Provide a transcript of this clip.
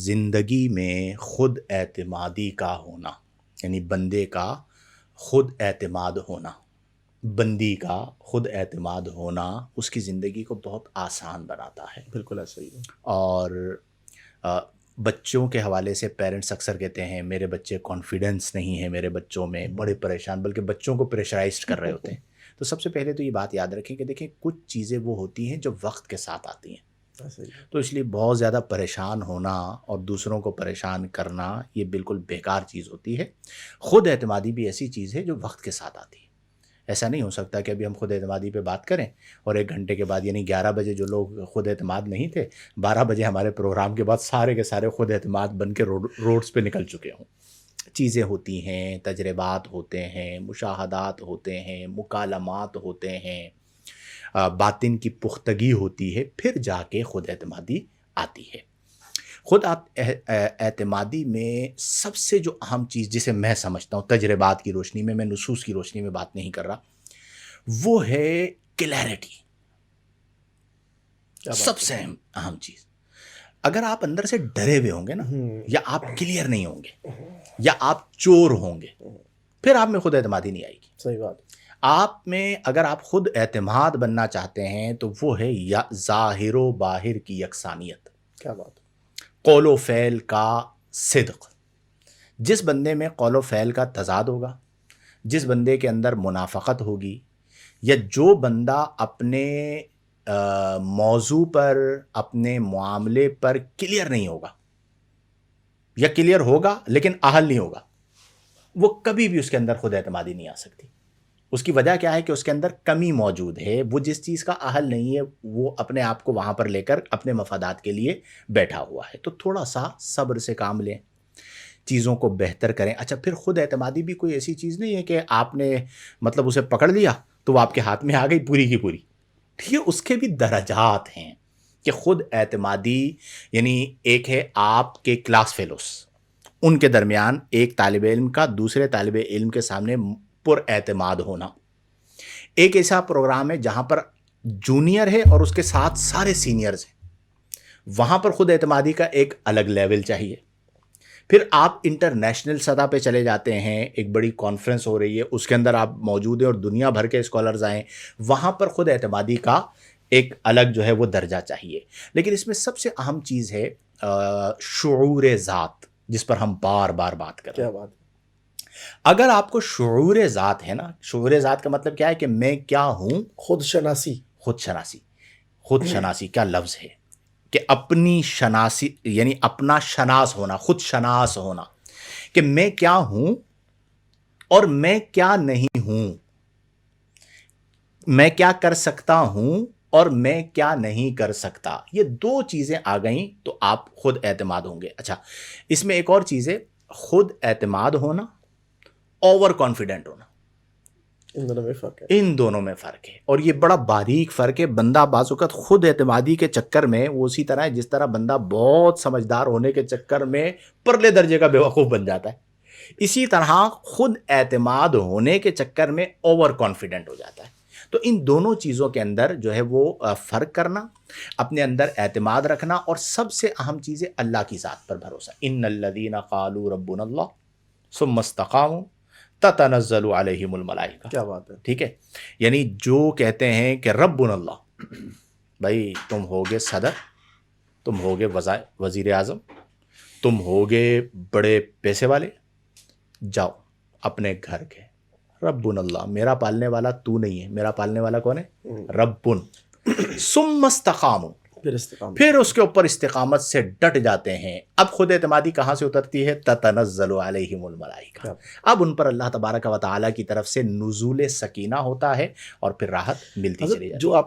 زندگی میں خود اعتمادی کا ہونا، یعنی بندے کا خود اعتماد ہونا، بندی کا خود اعتماد ہونا اس کی زندگی کو بہت آسان بناتا ہے۔ بالکل ایسا ہی ہے۔ اور بچوں کے حوالے سے پیرنٹس اکثر کہتے ہیں میرے بچے کانفیڈنس نہیں ہے میرے بچوں میں، بڑے پریشان، بلکہ بچوں کو پریشرائزڈ کر رہے ہوتے ہیں۔ تو سب سے پہلے تو یہ بات یاد رکھیں کہ دیکھیں کچھ چیزیں وہ ہوتی ہیں جو وقت کے ساتھ آتی ہیں، ایسا ہی ہے۔ تو اس لیے بہت زیادہ پریشان ہونا اور دوسروں کو پریشان کرنا یہ بالکل بیکار چیز ہوتی ہے۔ خود اعتمادی بھی ایسی چیز ہے جو وقت کے ساتھ آتی ہے۔ ایسا نہیں ہو سکتا کہ ابھی ہم خود اعتمادی پہ بات کریں اور 1 گھنٹے کے بعد، یعنی 11 بجے جو لوگ خود اعتماد نہیں تھے، 12 بجے ہمارے پروگرام کے بعد سارے کے سارے خود اعتماد بن کے روڈز پہ نکل چکے ہوں۔ چیزیں ہوتی ہیں، تجربات ہوتے ہیں، مشاہدات ہوتے ہیں، مکالمات ہوتے ہیں، باطن کی پختگی ہوتی ہے، پھر جا کے خود اعتمادی آتی ہے۔ خود اعتمادی میں سب سے جو اہم چیز جسے میں سمجھتا ہوں تجربات کی روشنی میں نصوص کی روشنی میں بات نہیں کر رہا، وہ ہے کلیئرٹی۔ سب سے اہم چیز، اگر آپ اندر سے ڈرے ہوئے ہوں گے نا، یا آپ کلیئر نہیں ہوں گے، یا آپ چور ہوں گے، پھر آپ میں خود اعتمادی نہیں آئے گی۔ صحیح بات۔ آپ میں اگر آپ خود اعتماد بننا چاہتے ہیں تو وہ ہے یا ظاہر و باہر کی یکسانیت، کیا بات ہے۔ قول و فعل کا صدق۔ جس بندے میں قول و فعل کا تضاد ہوگا، جس بندے کے اندر منافقت ہوگی، یا جو بندہ اپنے موضوع پر، اپنے معاملے پر کلیئر نہیں ہوگا، یا کلیئر ہوگا لیکن اہل نہیں ہوگا، وہ کبھی بھی اس کے اندر خود اعتمادی نہیں آ سکتی۔ اس کی وجہ کیا ہے کہ اس کے اندر کمی موجود ہے، وہ جس چیز کا اہل نہیں ہے وہ اپنے آپ کو وہاں پر لے کر اپنے مفادات کے لیے بیٹھا ہوا ہے۔ تو تھوڑا سا صبر سے کام لیں، چیزوں کو بہتر کریں۔ اچھا، پھر خود اعتمادی بھی کوئی ایسی چیز نہیں ہے کہ آپ نے مطلب اسے پکڑ لیا تو وہ آپ کے ہاتھ میں آ گئی پوری کی پوری۔ ٹھیک ہے، اس کے بھی درجات ہیں کہ خود اعتمادی، یعنی ایک ہے آپ کے کلاس فیلوز، ان کے درمیان ایک طالب علم کا دوسرے طالب علم کے سامنے پر اعتماد ہونا۔ ایک ایسا پروگرام ہے جہاں پر جونیئر ہے اور اس کے ساتھ سارے سینئرز ہیں، وہاں پر خود اعتمادی کا ایک الگ لیول چاہیے۔ پھر آپ انٹرنیشنل سطح پہ چلے جاتے ہیں، ایک بڑی کانفرنس ہو رہی ہے، اس کے اندر آپ موجود ہیں اور دنیا بھر کے اسکالرز آئیں، وہاں پر خود اعتمادی کا ایک الگ جو ہے وہ درجہ چاہیے۔ لیکن اس میں سب سے اہم چیز ہے شعور ذات، جس پر ہم بار بار بات کر رہے ہیں۔ کیا بات ہے۔ اگر آپ کو شعور ذات ہے نا، شعور ذات کا مطلب کیا ہے کہ میں کیا ہوں، خود شناسی۔ خود شناسی۔ خود شناسی کیا لفظ ہے کہ اپنی شناسی، یعنی اپنا شناس ہونا، خود شناس ہونا، کہ میں کیا ہوں اور میں کیا نہیں ہوں، میں کیا کر سکتا ہوں اور میں کیا نہیں کر سکتا۔ یہ 2 چیزیں آ گئیں تو آپ خود اعتماد ہوں گے۔ اچھا، اس میں ایک اور چیز ہے، خود اعتماد ہونا، اوور کانفیڈنٹ ہونا۔ ان دونوں میں فرق ہے۔ ان دونوں میں فرق ہے، اور یہ بڑا باریک فرق ہے۔ بندہ بعض اوقات خود اعتمادی کے چکر میں وہ اسی طرح ہے جس طرح بندہ بہت سمجھدار ہونے کے چکر میں پرلے درجے کا بیوقوف بن جاتا ہے، اسی طرح خود اعتماد ہونے کے چکر میں اوور کانفیڈنٹ ہو جاتا ہے۔ تو ان دونوں چیزوں کے اندر جو ہے وہ فرق کرنا، اپنے اندر اعتماد رکھنا، اور سب سے اہم چیز ہے اللہ کی ذات پر بھروسہ۔ ان الذین قالوا ربنا اللہ ثم استقاموا تتنزل علیہم الملائکہ۔ کیا بات ہے۔ ٹھیک ہے، یعنی جو کہتے ہیں کہ ربنا اللہ، بھائی تم ہوگے صدر، تم ہوگے وزیر اعظم، تم ہوگے بڑے پیسے والے، جاؤ اپنے گھر کے، ربنا اللہ، میرا پالنے والا تو نہیں ہے، میرا پالنے والا کون ہے؟ ربن۔ ثم استقاموا، پھر استقامت۔ پھر اس کے اوپر استقامت سے ڈٹ جاتے ہیں۔ اب خود اعتمادی کہاں سے اترتی ہے؟ تتنزل علیہم الملائکہ، اب ان پر اللہ تبارک و تعالیٰ کی طرف سے نزول سکینہ ہوتا ہے اور پھر راحت ملتی چلی جاتی ہے۔ جو